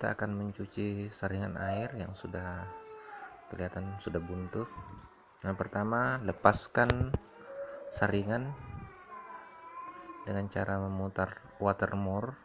kita akan mencuci saringan air yang sudah kelihatan sudah buntu. Yang pertama, lepaskan saringan dengan cara memutar watermore.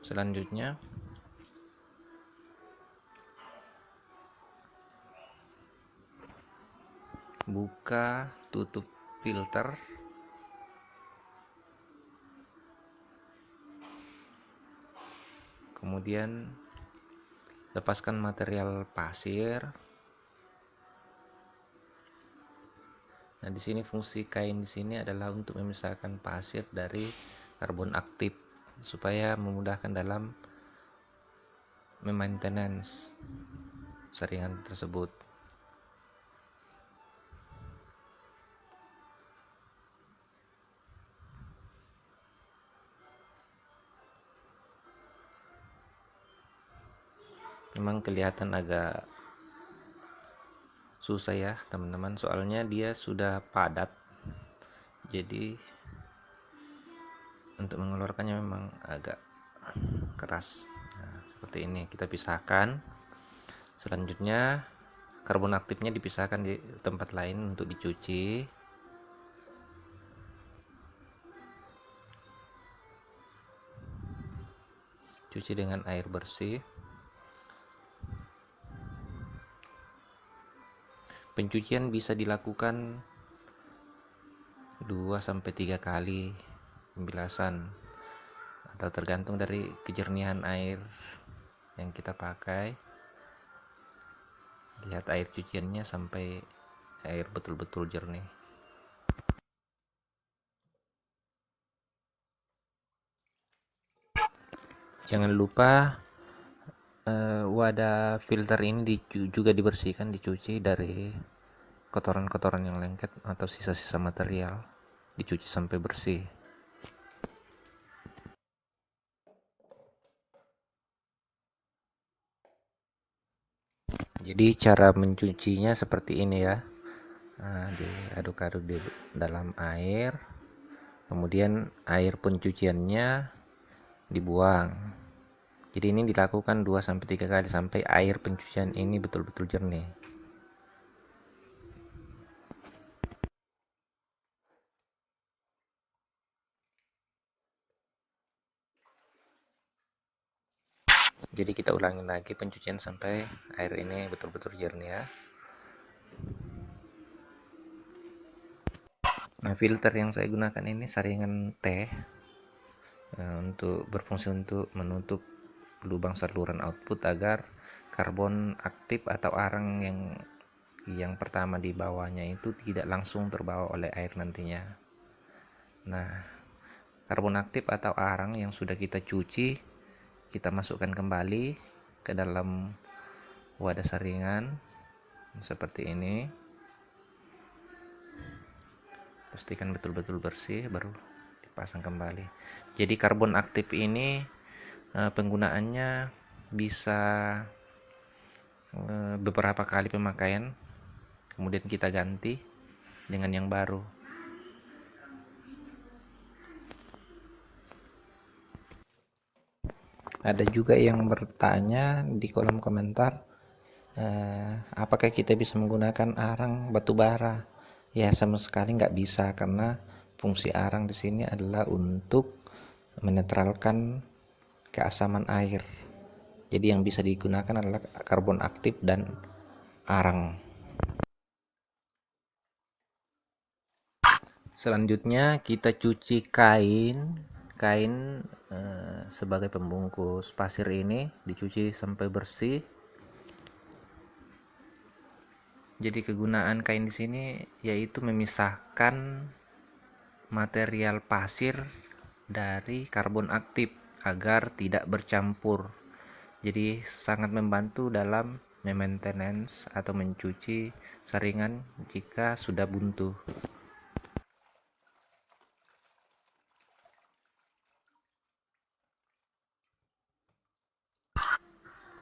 Selanjutnya, buka tutup filter. Kemudian lepaskan material pasir. Nah, di sini fungsi kain di sini adalah untuk memisahkan pasir dari karbon aktif supaya memudahkan dalam maintenance saringan tersebut. Memang kelihatan agak susah ya teman-teman, soalnya dia sudah padat, jadi untuk mengeluarkannya memang agak keras. Nah, seperti ini kita pisahkan. Selanjutnya karbon aktifnya dipisahkan di tempat lain untuk dicuci. Cuci dengan air bersih. Pencucian bisa dilakukan 2-3 kali pembilasan, atau tergantung dari kejernihan air yang kita pakai. Lihat air cuciannya sampai air betul-betul jernih. Jangan lupa wadah filter ini juga dibersihkan, dicuci dari kotoran-kotoran yang lengket atau sisa-sisa material, dicuci sampai bersih. Jadi cara mencucinya seperti ini ya. Nah, diaduk-aduk di dalam air, kemudian air pencuciannya dibuang. Jadi ini dilakukan 2-3 kali sampai air pencucian ini betul-betul jernih. Jadi kita ulangi lagi pencucian sampai air ini betul-betul jernih ya. Nah, filter yang saya gunakan ini saringan teh, untuk berfungsi untuk menutup lubang saluran output agar karbon aktif atau arang yang pertama di bawahnya itu tidak langsung terbawa oleh air nantinya. Nah, karbon aktif atau arang yang sudah kita cuci, kita masukkan kembali ke dalam wadah saringan seperti ini. Pastikan betul-betul bersih, baru dipasang kembali. Jadi karbon aktif ini penggunaannya bisa beberapa kali pemakaian, kemudian kita ganti dengan yang baru. Ada juga yang bertanya di kolom komentar, apakah kita bisa menggunakan arang batu bara? Ya, sama sekali nggak bisa, karena fungsi arang di sini adalah untuk menetralkan keasaman air. Jadi yang bisa digunakan adalah karbon aktif dan arang. Selanjutnya kita cuci kain sebagai pembungkus pasir ini, dicuci sampai bersih. Jadi kegunaan kain di sini yaitu memisahkan material pasir dari karbon aktif agar tidak bercampur. Jadi sangat membantu dalam maintenance atau mencuci saringan jika sudah buntu.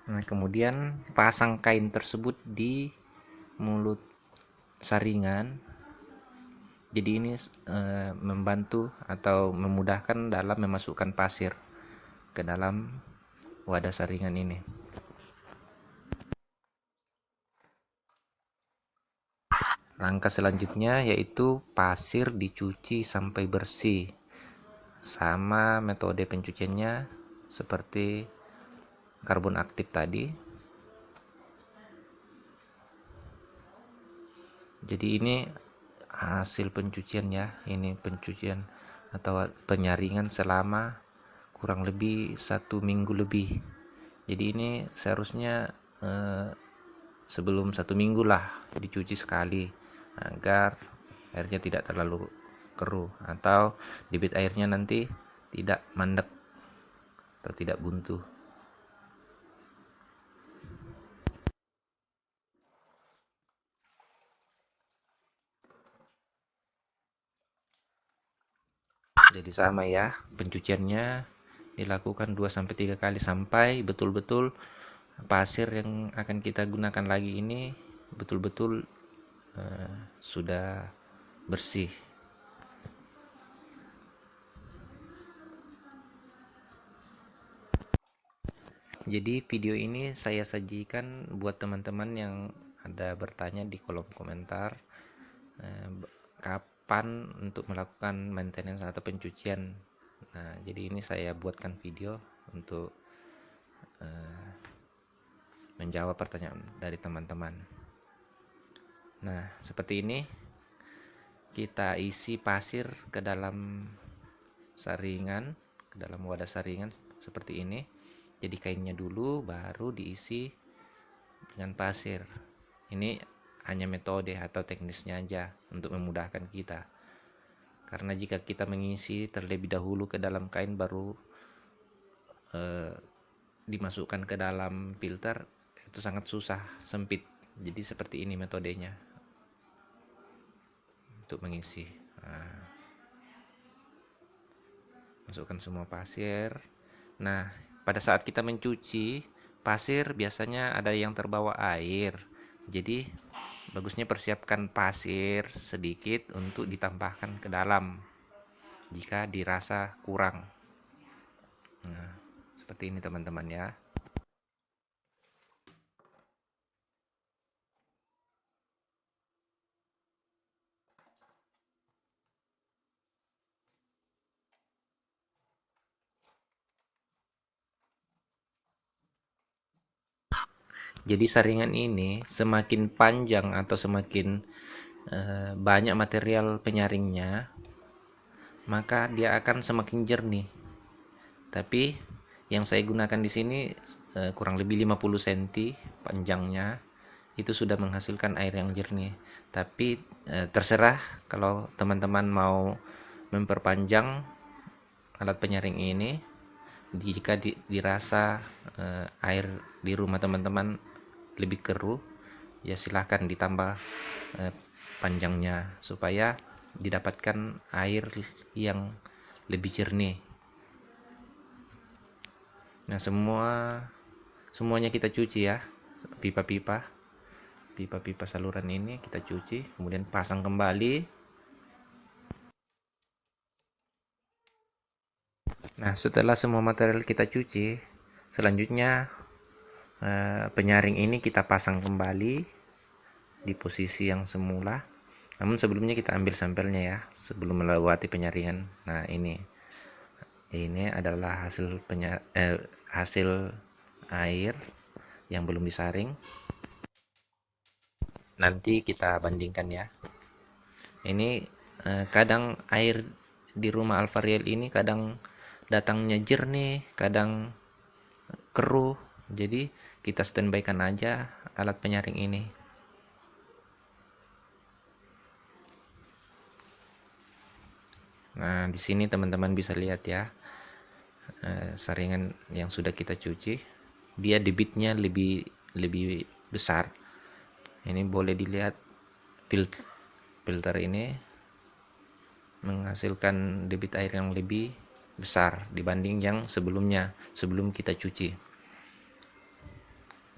Nah, kemudian pasang kain tersebut di mulut saringan. Jadi ini membantu atau memudahkan dalam memasukkan pasir ke dalam wadah saringan ini. Langkah selanjutnya yaitu pasir dicuci sampai bersih. Sama metode pencuciannya seperti karbon aktif tadi. Jadi ini hasil pencucian ya, ini pencucian atau penyaringan selama kurang lebih 1 minggu lebih. Jadi ini seharusnya sebelum 1 minggu lah dicuci sekali agar airnya tidak terlalu keruh atau debit airnya nanti tidak mandek atau tidak buntu. Jadi sama ya, pencuciannya dilakukan 2-3 kali sampai betul-betul pasir yang akan kita gunakan lagi ini betul-betul sudah bersih. Jadi video ini saya sajikan buat teman-teman yang ada bertanya di kolom komentar kapan untuk melakukan maintenance atau pencucian. Nah, jadi ini saya buatkan video untuk menjawab pertanyaan dari teman-teman. Nah, seperti ini kita isi pasir ke dalam saringan, ke dalam wadah saringan seperti ini. Jadi kainnya dulu baru diisi dengan pasir. Ini hanya metode atau teknisnya aja untuk memudahkan kita. Karena jika kita mengisi terlebih dahulu ke dalam kain baru dimasukkan ke dalam filter, itu sangat susah, sempit. Jadi seperti ini metodenya untuk mengisi. Nah, masukkan semua pasir. Nah, pada saat kita mencuci pasir biasanya ada yang terbawa air. Jadi bagusnya persiapkan pasir sedikit untuk ditambahkan ke dalam jika dirasa kurang. Nah, seperti ini teman-teman ya. Jadi saringan ini semakin panjang atau semakin banyak material penyaringnya, maka dia akan semakin jernih. Tapi yang saya gunakan di sini kurang lebih 50 cm panjangnya, itu sudah menghasilkan air yang jernih. Tapi terserah kalau teman-teman mau memperpanjang alat penyaring ini. Jika dirasa air di rumah teman-teman lebih keruh, ya silahkan ditambah panjangnya supaya didapatkan air yang lebih jernih. Nah, semuanya kita cuci ya, pipa-pipa saluran ini kita cuci, kemudian pasang kembali. Nah, setelah semua material kita cuci, selanjutnya penyaring ini kita pasang kembali di posisi yang semula. Namun sebelumnya kita ambil sampelnya ya, sebelum melewati penyaringan. Nah, ini adalah hasil air yang belum disaring. Nanti kita bandingkan ya. Ini kadang air di rumah Alvariel ini kadang datangnya jernih, kadang keruh. Jadi kita standby-kan aja alat penyaring ini. Nah, di sini teman-teman bisa lihat ya, saringan yang sudah kita cuci, dia debitnya lebih besar. Ini boleh dilihat filter ini menghasilkan debit air yang lebih besar dibanding yang sebelumnya, sebelum kita cuci.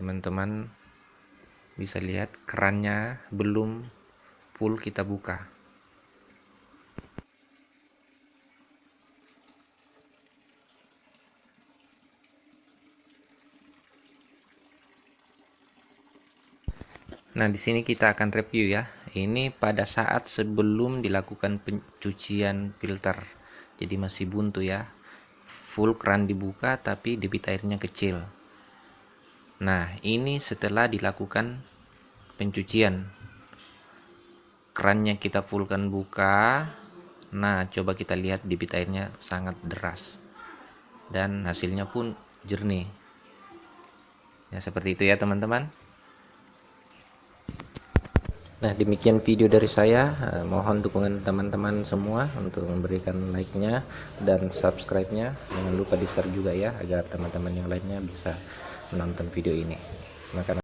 Teman-teman bisa lihat kerannya belum full kita buka. Nah, di sini kita akan review ya. Ini pada saat sebelum dilakukan pencucian filter. Jadi masih buntu ya. Full keran dibuka tapi debit airnya kecil. Nah, ini setelah dilakukan pencucian. Kerannya kita fullkan buka. Nah, coba kita lihat debit airnya sangat deras. Dan hasilnya pun jernih. Ya, seperti itu ya teman-teman. Nah, demikian video dari saya. Mohon dukungan teman-teman semua untuk memberikan like-nya dan subscribe-nya. Jangan lupa di-share juga ya, agar teman-teman yang lainnya bisa menonton video ini. Maka